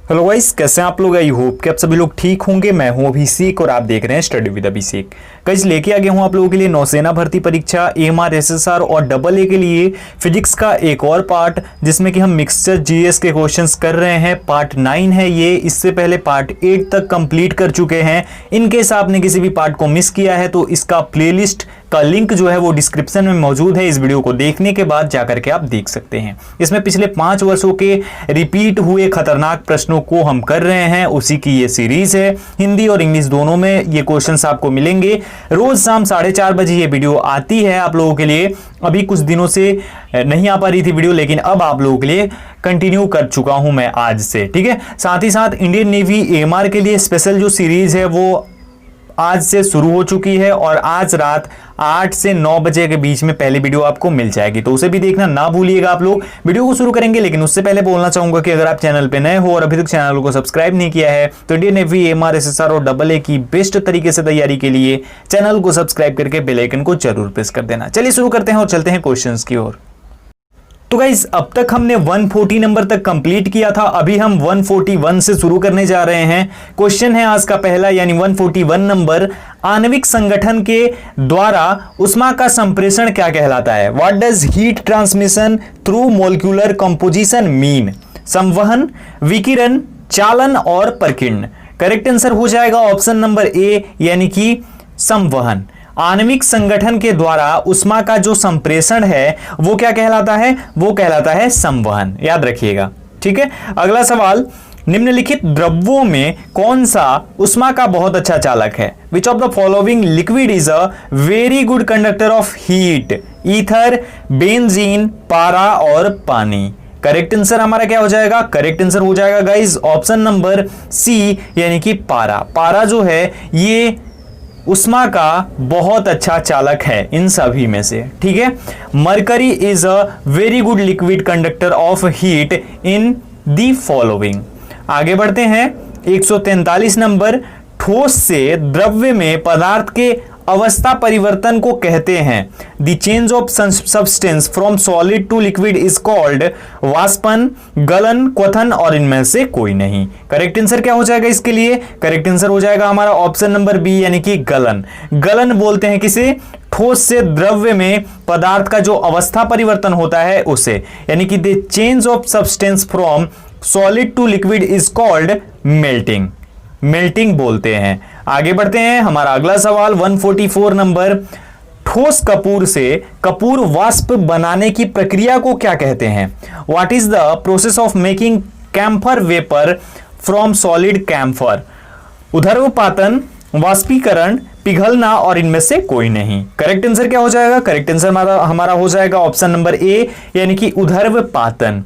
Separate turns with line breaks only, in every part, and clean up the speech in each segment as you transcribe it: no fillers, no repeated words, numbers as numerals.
Hello guys, कैसे हैं आप लोग। आई होप कि आप सभी लोग ठीक होंगे। मैं हूं अभिषेक और आप देख रहे हैं स्टडी विद अभिषेक। गाइस, लेके आ गया हूं आप लोगों के लिए नौसेना भर्ती परीक्षा AMR SSR और AA के लिए फिजिक्स का एक और पार्ट, जिसमें कि हम मिक्सचर जीएस के क्वेश्चंस कर रहे हैं। पार्ट 9 है ये। इससे पहले पार्ट 8 तक कंप्लीट कर चुके हैं। इनकेस आपने किसी भी पार्ट को मिस किया है तो इसका प्लेलिस्ट का लिंक जो है वो डिस्क्रिप्शन में मौजूद है। इस वीडियो को देखने के बाद जाकर के आप देख सकते हैं। इसमें पिछले 5 वर्षों के रिपीट हुए खतरनाक प्रश्नों को हम कर रहे हैं, उसी की ये सीरीज है। हिंदी और इंग्लिश दोनों में ये क्वेश्चंस आपको मिलेंगे। रोज शाम 4:30 बजे ये वीडियो आती है आप लोगों के लिए। अभी कुछ दिनों से नहीं आ पा रही थी वीडियो, लेकिन अब आप लोगों के लिए कंटिन्यू कर चुका हूं मैं आज से। ठीक है, साथ ही साथ इंडियन नेवी AMR के लिए स्पेशल जो सीरीज है वो आज से शुरू हो चुकी है और आज रात 8 से 9 बजे के बीच में पहली वीडियो आपको मिल जाएगी, तो उसे भी देखना ना भूलिएगा आप लोग। वीडियो को शुरू करेंगे, लेकिन उससे पहले बोलना चाहूंगा कि अगर आप चैनल पे नए हो और अभी तक चैनल को सब्सक्राइब नहीं किया है तो इंडियन नेवी AMR SSR और AA की बेस्ट तरीके से तैयारी के लिए चैनल को सब्सक्राइब करके बेल आइकन को जरूर प्रेस कर देना। चलिए शुरू करते हैं और चलते हैं क्वेश्चंस की ओर। तो गाइस, अब तक हमने 140 नंबर तक कंप्लीट किया था। अभी हम 141 से शुरू करने जा रहे हैं। क्वेश्चन है आज का पहला, यानी 141 नंबर। आणविक संगठन के द्वारा उष्मा का संप्रेषण क्या कहलाता है? What does heat transmission through molecular composition mean? संवहन, विकिरण, चालन और प्रकीर्णन। करेक्ट आंसर हो जाएगा ऑप्शन नंबर ए, यानी कि संवहन। आणविक संगठन के द्वारा उष्मा का जो संप्रेषण है वो क्या कहलाता है? वो कहलाता है संवहन। याद रखिएगा, ठीक है। अगला सवाल, निम्नलिखित द्रव्यों में कौन सा उष्मा का बहुत अच्छा चालक है? Which of the following liquid is a very good conductor of heat? Ether, benzene, पारा और पानी। करेक्ट आंसर हमारा क्या हो जाएगा? करेक्ट आंसर हो जाएगा गाइस ऑप्शन नंबर सी, यानी कि पारा। पारा जो है ये उष्मा का बहुत अच्छा चालक है इन सभी में से, ठीक है। Mercury is a very good liquid conductor of heat in the following. आगे बढ़ते हैं। 143 नंबर, ठोस से द्रव्य में पदार्थ के अवस्था परिवर्तन को कहते हैं। The change of substance from solid to liquid is called वाष्पन, गलन, क्वथन और इनमें से कोई नहीं। करेक्ट आंसर क्या हो जाएगा इसके लिए? करेक्ट आंसर हो जाएगा हमारा ऑप्शन नंबर बी, यानी कि गलन। गलन बोलते हैं किसे? ठोस से द्रव्य में पदार्थ का जो अवस्था परिवर्तन होता है उसे, यानी कि the change of substance from solid to liquid is called melting. Melting बोलते हैं। आगे बढ़ते हैं। हमारा अगला सवाल 144 नंबर, ठोस कपूर से कपूर वाष्प बनाने की प्रक्रिया को क्या कहते हैं? What is the process of making camphor vapour from solid camphor? ऊर्ध्वपातन, वाष्पीकरण, पिघलना और इनमें से कोई नहीं। करेक्ट आंसर क्या हो जाएगा? करेक्ट आंसर हमारा हो जाएगा ऑप्शन नंबर ए, यानी कि ऊर्ध्वपातन।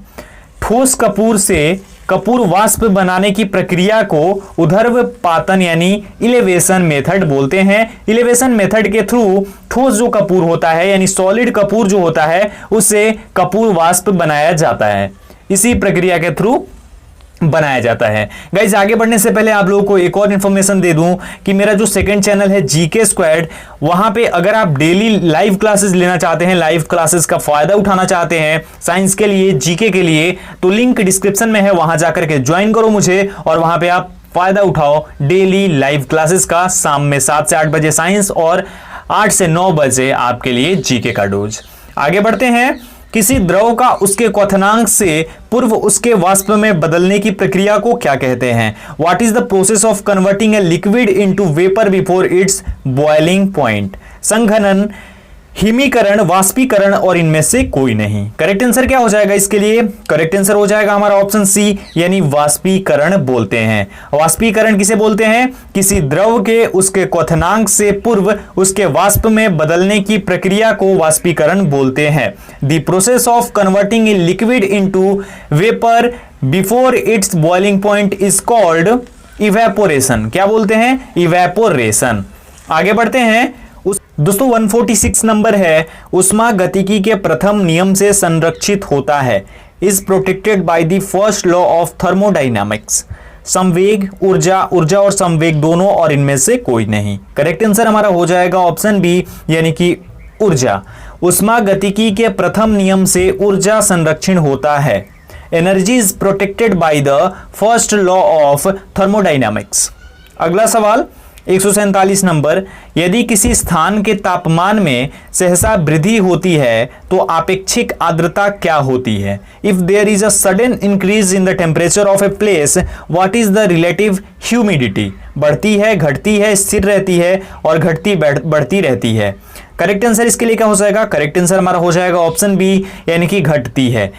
ठोस कपूर से कपूर वाष्प बनाने की प्रक्रिया को ऊर्ध्वपातन यानी इलेवेशन मेथड बोलते हैं। इलेवेशन मेथड के थ्रू ठोस जो कपूर होता है, यानी सॉलिड कपूर जो होता है, उससे कपूर वाष्प बनाया जाता है। इसी प्रक्रिया के थ्रू बनाया जाता है। गाइज, आगे बढ़ने से पहले आप लोगों को एक और इंफॉर्मेशन दे दूं कि मेरा जो सेकंड चैनल है जीके स्क्वाड, वहां पे अगर आप डेली लाइव क्लासेस लेना चाहते हैं, लाइव क्लासेस का फायदा उठाना चाहते हैं साइंस के लिए, जीके के लिए, तो लिंक डिस्क्रिप्शन में है, वहां जाकर के ज्वाइन करो मुझे और वहां पे आप फायदा उठाओ डेली लाइव क्लासेस का। शाम में 7 से 8 बजे साइंस और 8 से 9 बजे आपके लिए जीके का डोज। आगे बढ़ते हैं। किसी द्रव का उसके क्वथनांक से पूर्व उसके वाष्प में बदलने की प्रक्रिया को क्या कहते हैं? What is the process of converting a liquid into vapour before it's boiling point? संघनन, हिमीकरण, वाष्पीकरण और इनमें से कोई नहीं। करेक्ट आंसर क्या हो जाएगा इसके लिए? करेक्ट आंसर हो जाएगा हमारा ऑप्शन सी, यानी वाष्पीकरण बोलते हैं। वाष्पीकरण किसे बोलते हैं? किसी द्रव के उसके क्वथनांक से पूर्व उसके वाष्प में बदलने की प्रक्रिया को वाष्पीकरण बोलते हैं। The process of converting a liquid into vapour before it's boiling point is called evaporation. क्या बोलते हैं? इवेपोरेशन। आगे बढ़ते हैं। दोस्तों 146 नंबर है, उष्मा गतिकी के प्रथम नियम से संरक्षित होता है। Is protected by the first law of thermodynamics. संवेग, ऊर्जा और संवेग दोनों और इनमें से कोई नहीं। करेक्ट आंसर हमारा हो जाएगा ऑप्शन बी, यानी कि ऊर्जा। उष्मा गतिकी के प्रथम नियम से ऊर्जा संरक्षण होता है। Energy is protected by the first law of thermodynamics. अगला सवाल 147 नंबर, यदि किसी स्थान के तापमान में सहसा वृद्धि होती है तो आपेक्षिक आर्द्रता क्या होती है? If there is a sudden increase in the temperature of a place, what is the relative humidity? बढ़ती है, घटती है, स्थिर रहती है और घटती बढ़ती रहती है। करेक्ट आंसर इसके लिए क्या हो जाएगा? करेक्ट आंसर हमारा हो जाएगा ऑप्शन बी, यानी कि घटती है।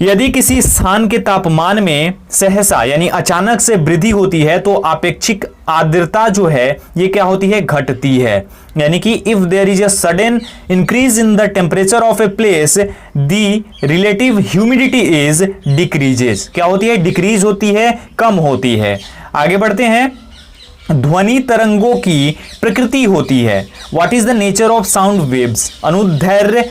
यदि किसी स्थान के तापमान में सहसा यानी अचानक से वृद्धि होती है तो आपेक्षिक आर्द्रता जो है ये क्या होती है? घटती है। यानी कि if there is a sudden increase in the temperature of a place, the relative humidity is decreases. क्या होती है? डिक्रीज होती है, कम होती है। आगे बढ़ते हैं। ध्वनि तरंगों की प्रकृति होती है। What is the nature of sound waves? अनुदैर्घ्य,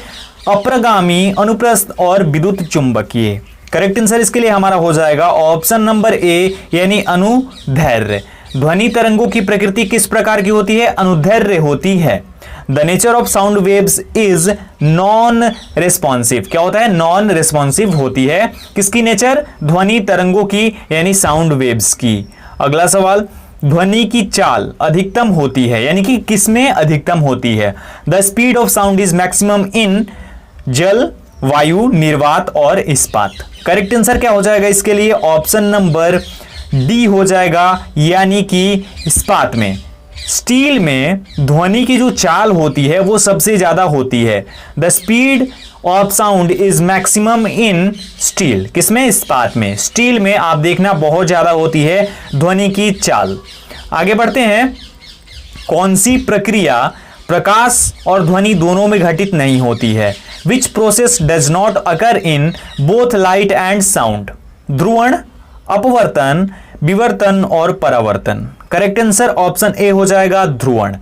अप्रगामी, अनुप्रस्थ और विद्युत चुंबकीय। करेक्ट आंसर इसके लिए हमारा हो जाएगा ऑप्शन नंबर ए, यानी अनुदैर्घ्य। ध्वनि तरंगों की प्रकृति किस प्रकार की होती है? अनुदैर्घ्य होती है। The nature of sound waves is non responsive. क्या होता है? नॉन रेस्पॉन्सिव होती है। किसकी नेचर? ध्वनि तरंगों की, यानी साउंड वेव्स की। अगला सवाल, ध्वनि की चाल अधिकतम होती है, यानी कि किसमें अधिकतम होती है? The speed of sound is maximum in जल, वायु, निर्वात और इस्पात। करेक्ट आंसर क्या हो जाएगा इसके लिए? ऑप्शन नंबर डी हो जाएगा, यानी कि इस्पात में। स्टील में ध्वनि की जो चाल होती है वो सबसे ज्यादा होती है। The speed of sound is maximum in steel. किसमें? इस्पात में। स्टील में आप देखना बहुत ज्यादा होती है ध्वनि की चाल। आगे बढ़ते हैं। कौन सी प्रक्रिया प्रकाश और ध्वनि दोनों में घटित नहीं होती है? Which process does not occur in both light and sound? ध्रुवण, अपवर्तन, विवर्तन और परावर्तन। करेक्ट आंसर ऑप्शन ए हो जाएगा, ध्रुवण।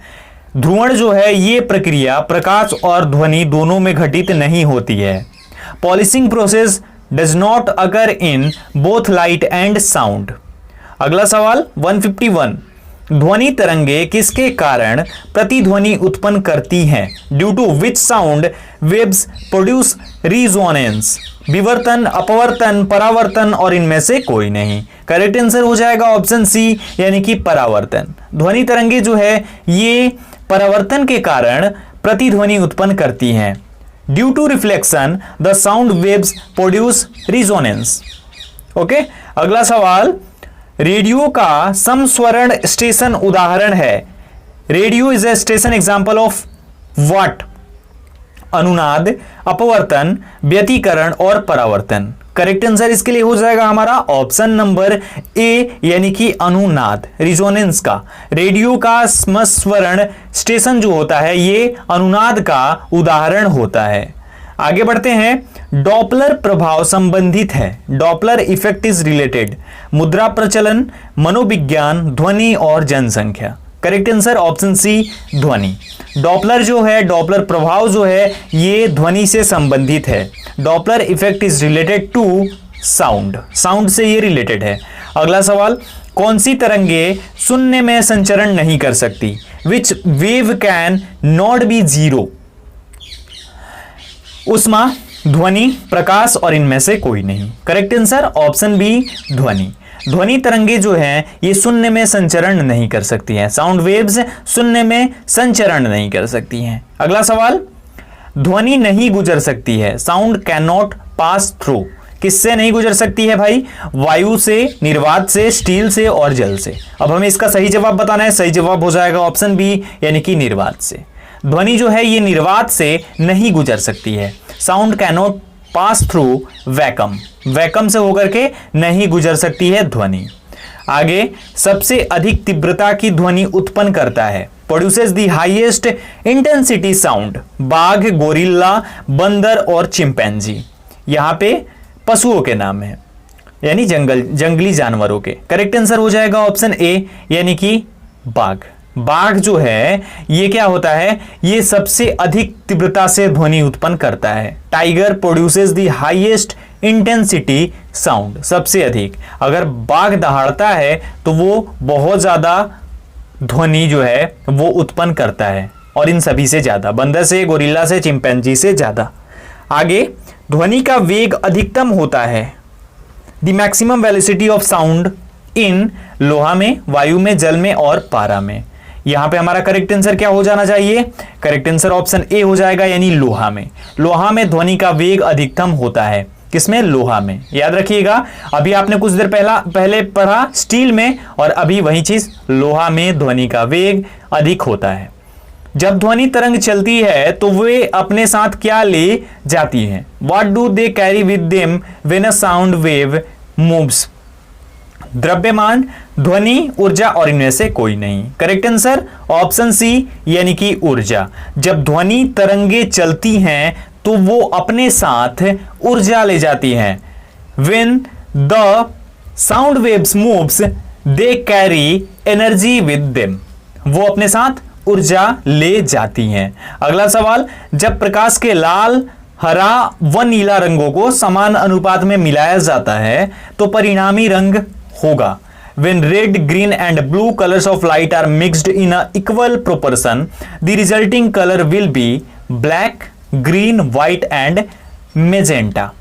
ध्रुवण जो है ये प्रक्रिया प्रकाश और ध्वनि दोनों में घटित नहीं होती है। Polishing process does not occur in both light and sound. अगला सवाल 151, ध्वनि तरंगे किसके कारण प्रतिध्वनि उत्पन्न करती हैं? Due to which sound waves produce resonance? विवर्तन, अपवर्तन, परावर्तन और इनमें से कोई नहीं। करेक्ट आंसर हो जाएगा ऑप्शन सी, यानी कि परावर्तन। ध्वनि तरंगे जो है ये परावर्तन के कारण प्रतिध्वनि उत्पन्न करती हैं। Due to reflection the sound waves produce resonance. Okay, अगला सवाल, रेडियो का समस्वरण स्टेशन उदाहरण है। Radio is a station example of what? अनुनाद, अपवर्तन, व्यतिकरण और परावर्तन। करेक्ट आंसर इसके लिए हो जाएगा हमारा ऑप्शन नंबर ए, यानी कि अनुनाद, रिजोनेंस का। रेडियो का समस्वरण स्टेशन जो होता है ये अनुनाद का उदाहरण होता है। आगे बढ़ते हैं। डॉपलर प्रभाव संबंधित है। डॉपलर इफेक्ट इज रिलेटेड मुद्रा प्रचलन, मनोविज्ञान, ध्वनि और जनसंख्या। करेक्ट आंसर ऑप्शन सी, ध्वनि। डॉपलर जो है, डॉपलर प्रभाव जो है ये ध्वनि से संबंधित है। Doppler effect is related to sound, sound से ये रिलेटेड है। अगला सवाल, कौन सी तरंगे शून्य में संचरण नहीं कर सकती? Which wave can not be zero? उष्मा, ध्वनि, प्रकाश और इनमें से कोई नहीं। करेक्ट आंसर ऑप्शन बी, ध्वनि। ध्वनि तरंगे जो हैं ये शून्य में संचरण नहीं कर सकती हैं। साउंड वेव्स शून्य में संचरण नहीं कर सकती हैं। अगला सवाल, ध्वनि नहीं गुजर सकती है। Sound can not pass through. किससे नहीं गुजर सकती है भाई? वायु से, निर्वात से, स्टील से और जल से। अब हमें इसका सही जवाब बताना है। सही जवाब हो जाएगा ऑप्शन बी, यानी कि निर्वात से। ध्वनि जो है ये निर्वात से नहीं गुजर सकती है। Sound can not pass through vacuum, vacuum से होकर के नहीं गुजर सकती है ध्वनि। आगे, सबसे अधिक तीव्रता की ध्वनि उत्पन्न करता है। Produces the highest intensity sound. बाघ, गोरिल्ला, बंदर और चिंपैंजी। यहाँ पे पशुओं के नाम है, यानी जंगली जानवरों के। करेक्ट आंसर हो जाएगा ऑप्शन ए, यानी कि बाघ। बाघ जो है ये क्या होता है? ये सबसे अधिक तीव्रता से ध्वनि उत्पन्न करता है। Tiger produces the highest intensity sound, सबसे अधिक। अगर बाघ दहाड़ता है तो वो बहुत ज्यादा ध्वनि जो है वो उत्पन्न करता है, और इन सभी से ज्यादा, बंदर से, गोरिल्ला से, चिंपैंजी से ज्यादा। आगे, ध्वनि का वेग अधिकतम होता है। The maximum velocity of sound in लोहा में, वायु में, जल में और पारा में। यहां पे हमारा करेक्ट आंसर क्या हो जाना चाहिए? करेक्ट आंसर ऑप्शन ए हो जाएगा, यानी लोहा में। लोहा में ध्वनि का वेग अधिकतम होता है। किसमें? लोहा में। याद रखिएगा, अभी आपने कुछ देर पहले पढ़ा स्टील में, और अभी वही चीज लोहा में ध्वनि का वेग अधिक होता है। जब ध्वनि तरंग चलती है तो वे अपने साथ क्या ले जाती हैं? What do they carry with them when a sound wave moves? द्रव्यमान, ध्वनि, ऊर्जा और इनमें से कोई नहीं। करेक्ट आंसर ऑप्शन सी, यानी कि ऊर्जा। जब ध्वनि तरंगे चलती हैं तो वो अपने साथ ऊर्जा ले जाती हैं। When the sound waves moves, they carry energy with them. वो अपने साथ ऊर्जा ले जाती हैं। अगला सवाल, जब प्रकाश के लाल, हरा व नीला रंगों को समान अनुपात में मिलाया जाता है तो परिणामी रंग होगा। When red, green and blue colors of light are mixed in a equal proportion, the resulting color will be black, green, white and magenta.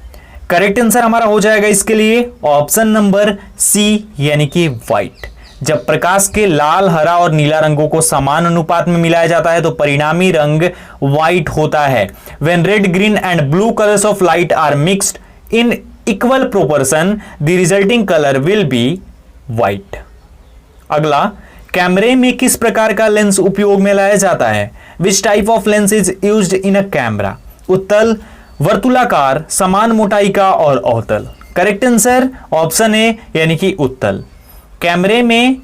Correct answer हमारा हो जाएगा इसके लिए ऑप्शन नंबर सी, यानी कि व्हाइट। जब प्रकाश के लाल, हरा और नीला रंगों को समान अनुपात में मिलाया जाता है तो परिणामी रंग व्हाइट होता है। When red, green and blue colors of light are mixed in equal proportion, the resulting color will be white. अगला, कैमरे में किस प्रकार का लेंस उपयोग में लाया जाता है? Which type of lens is used in a camera? उत्तल, वर्तुलाकार, समान मोटाई का और अवतल। करेक्ट आंसर ऑप्शन ए, यानी कि उत्तल। कैमरे में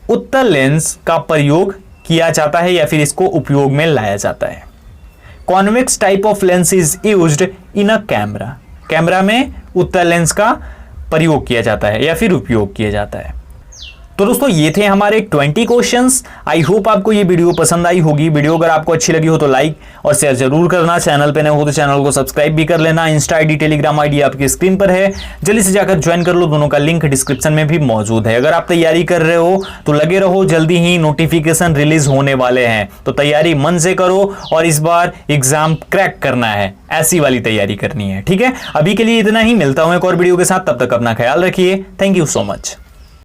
उत्तल लेंस का प्रयोग किया जाता है या फिर इसको उपयोग में लाया जाता है। Convex type of lens is used in a camera. Camera में उत्तल लेंस का प्रयोग किया जाता है या फिर उपयोग किया जाता है। तो दोस्तों, ये थे हमारे 20 क्वेश्चंस। आई होप आपको ये वीडियो पसंद आई होगी। वीडियो अगर आपको अच्छी लगी हो तो लाइक और शेयर जरूर करना। चैनल पे नए हो तो चैनल को सब्सक्राइब भी कर लेना। इंस्टा आईडी, टेलीग्राम आईडी आपकी स्क्रीन पर है, जल्दी से जाकर ज्वाइन कर लो। दोनों का लिंक डिस्क्रिप्शन में भी मौजूद है। अगर आप तैयारी कर रहे हो तो लगे रहो, जल्दी ही नोटिफिकेशन रिलीज होने वाले हैं, तो तैयारी मन से करो और इस बार एग्जाम क्रैक करना है, ऐसी वाली तैयारी करनी है। ठीक है, अभी के लिए इतना ही। मिलता हूं एक और वीडियो के साथ, तब तक अपना ख्याल रखिए। Thank you so much.